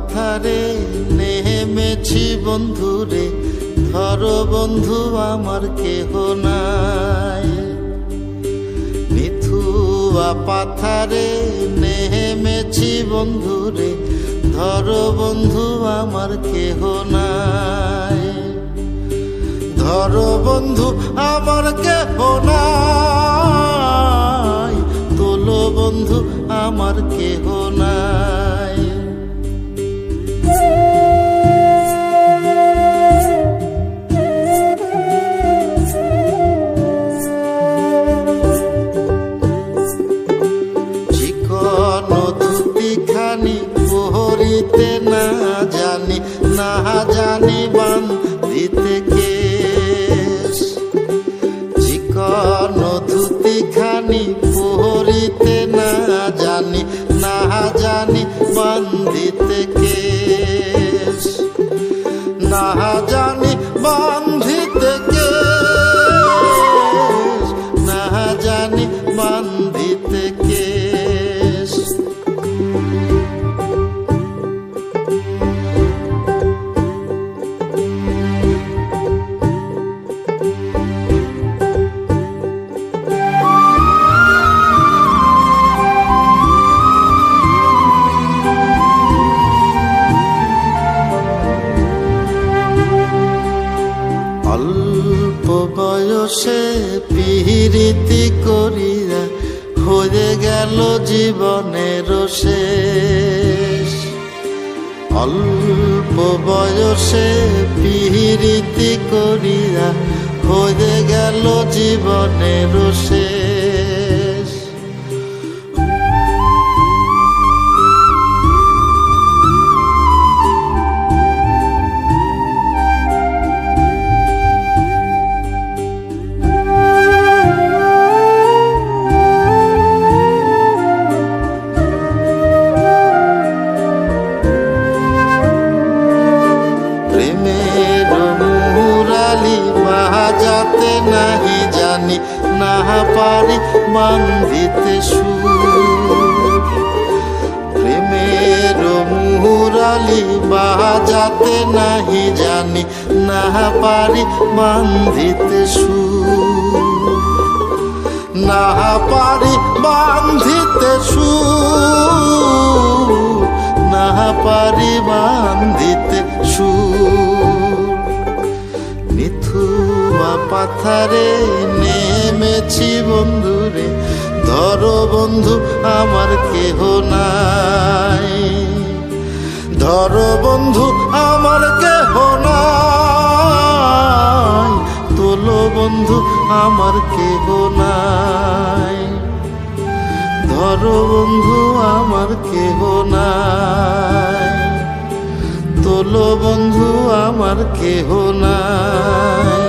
পাথারে নেমেছি বন্ধুরে, ধরো বন্ধু আমার কেহ নাই। নিথুয়া পাথারে নেমেছি বন্ধুরে, ধরো বন্ধু আমার কেহ নাই। ধরো বন্ধু আমার কেহ নাই, তোলো বন্ধু আমার কেহ নাই। চিকন ধুতিখানি পরিতে না জানি, না জানি বান্ধিতে কেশ। চিকন ধুতিখানি পরিতে না জানি, না জানি বান্ধিতে কেশ। না জানি বান্ধিতে কেশ, না জানি বান্ধিতে কেশ। অল্প বয়সে পিরিতি করিয়া হয়ে গেল জীবনের শেষ। অল্প বয়সে পিরিতি করিয়া হয়ে গেল জীবনের শেষ। বাজাতে নাহি জানি, না পারি বান্ধিতে সুর। প্রেমের মুরালি বাজাতে নাহি জানি, না পারি বান্ধিতে সুর। না পারি বান্ধিতে সুর, না পারি বান্ধিতে সুর। নিথুয়া পাথারে নেমেছি বন্ধুরে, ধরো বন্ধু আমার কেহ নাই। ধরো বন্ধু আমার কেহ নাই, তোলো বন্ধু আমার কেহ নাই। ধরো বন্ধু আমার কেহ নাই, তোলো বন্ধু আমার কেহ নাই।